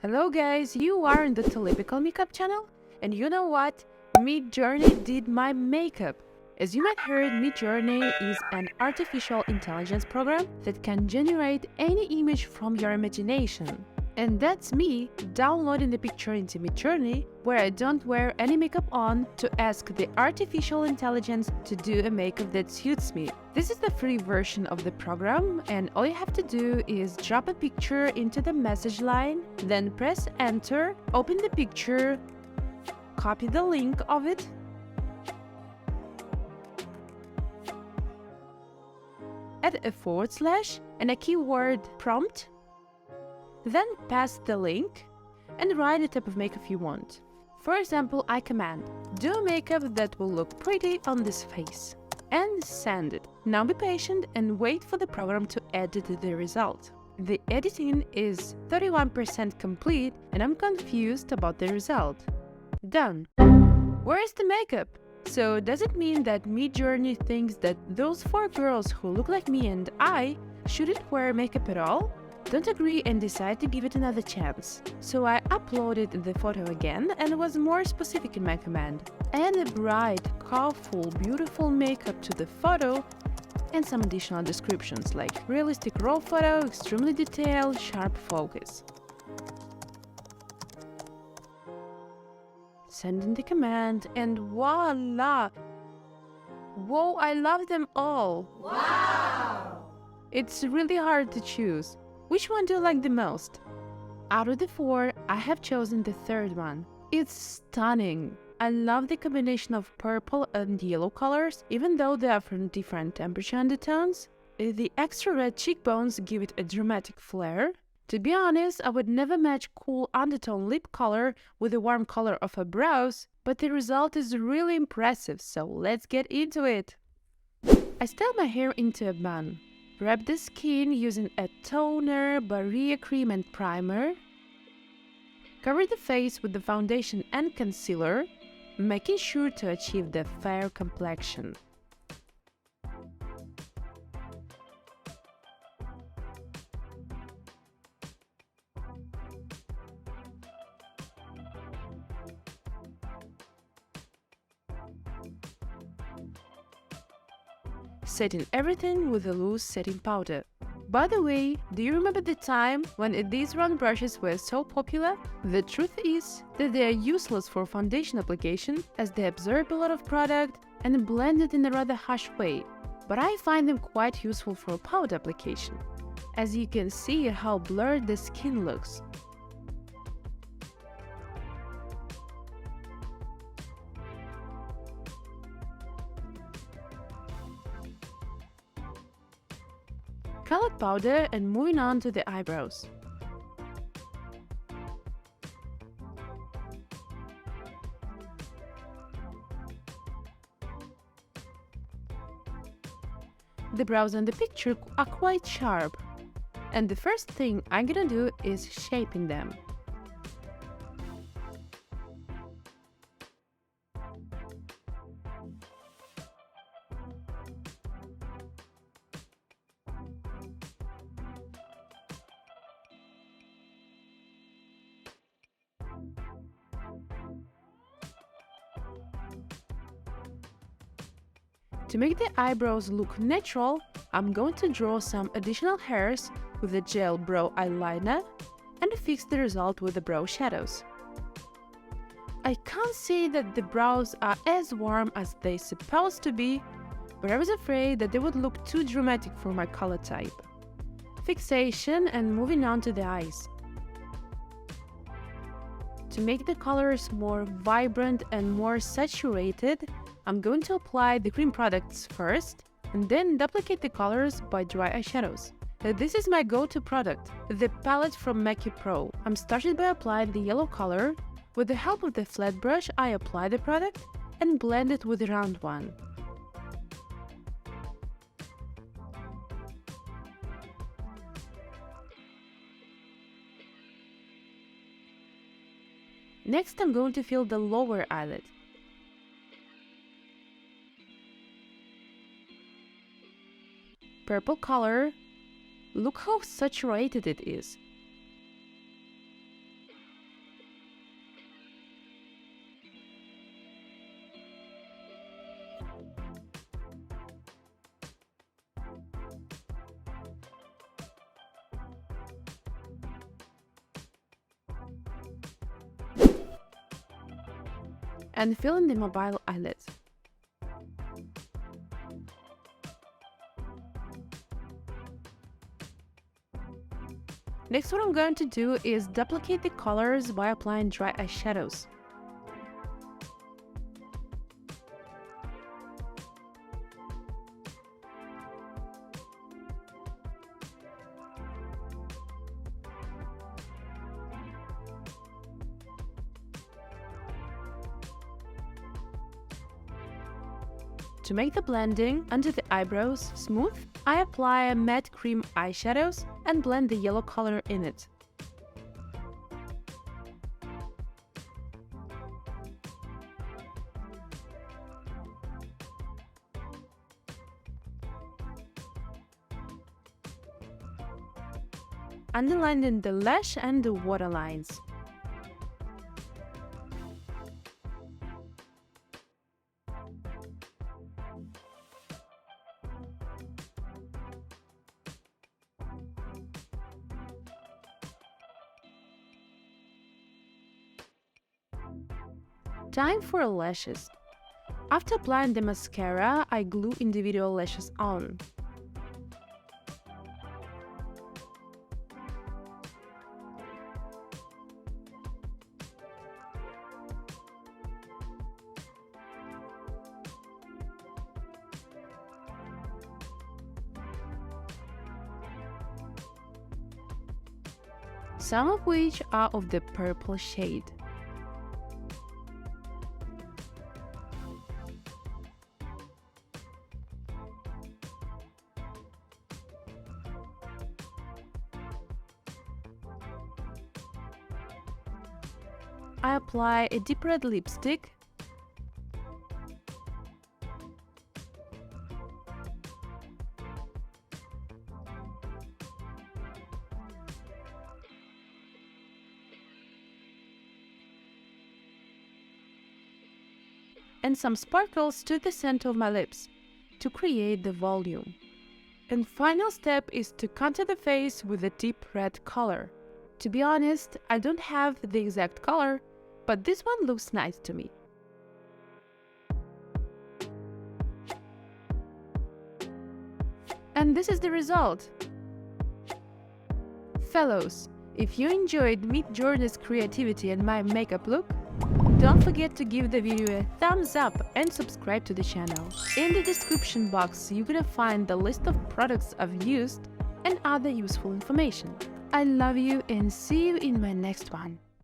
Hello guys, you are in the Tulipical makeup channel, and you know what? Midjourney did my makeup. As you might heard, Midjourney is an artificial intelligence program that can generate any image from your imagination. And that's me downloading the picture into Midjourney, where I don't wear any makeup on, to ask the artificial intelligence to do a makeup that suits me. This is the free version of the program, and all you have to do is drop a picture into the message line, then press enter, open the picture, copy the link of it, add a forward slash and a keyword prompt, then pass the link and write the type of makeup you want. For example, I command, do a makeup that will look pretty on this face, and send it. Now be patient and wait for the program to edit the result. The editing is 31% complete and I'm confused about the result. Done. Where is the makeup? So does it mean that Midjourney thinks that those 4 girls who look like me and I shouldn't wear makeup at all? Don't agree and decide to give it another chance. So I uploaded the photo again and was more specific in my command. Add a bright, colorful, beautiful makeup to the photo and some additional descriptions like realistic raw photo, extremely detailed, sharp focus. Send in the command and voila! Whoa, I love them all! Wow! It's really hard to choose. Which one do you like the most? Out of the 4, I have chosen the third one. It's stunning. I love the combination of purple and yellow colors, even though they are from different temperature undertones. The extra red cheekbones give it a dramatic flair. To be honest, I would never match cool undertone lip color with the warm color of her brows, but the result is really impressive, so let's get into it. I style my hair into a bun. Wrap the skin using a toner, barrier cream and primer. Cover the face with the foundation and concealer, making sure to achieve the fair complexion. Setting everything with a loose setting powder. By the way, do you remember the time when these round brushes were so popular? The truth is that they are useless for foundation application as they absorb a lot of product and blend it in a rather harsh way, but I find them quite useful for powder application. As you can see how blurred the skin looks. Colored powder and moving on to the eyebrows. The brows in the picture are quite sharp, and the first thing I'm gonna do is shaping them. To make the eyebrows look natural, I'm going to draw some additional hairs with a gel brow eyeliner and fix the result with the brow shadows. I can't say that the brows are as warm as they're supposed to be, but I was afraid that they would look too dramatic for my color type. Fixation and moving on to the eyes. To make the colors more vibrant and more saturated, I'm going to apply the cream products first and then duplicate the colors by dry eyeshadows. This is my go-to product, the palette from Mackie Pro. I'm started by applying the yellow color. With the help of the flat brush, I apply the product and blend it with the round one. Next, I'm going to fill the lower eyelid. Purple color. Look how saturated it is. and fill in the mobile eyelid. Next, what I'm going to do is duplicate the colors by applying dry eyeshadows. To make the blending under the eyebrows smooth, I apply matte cream eyeshadows and blend the yellow color in it. Underlining the lash and the waterlines. Time for lashes. After applying the mascara, I glue individual lashes on. Some of which are of the purple shade. I apply a deep red lipstick and some sparkles to the center of my lips to create the volume. And final step is to contour the face with a deep red color. To be honest, I don't have the exact color, but this one looks nice to me. And this is the result. Fellows, if you enjoyed Midjourney's creativity and my makeup look, don't forget to give the video a thumbs up and subscribe to the channel. In the description box, you're gonna find the list of products I've used and other useful information. I love you and see you in my next one.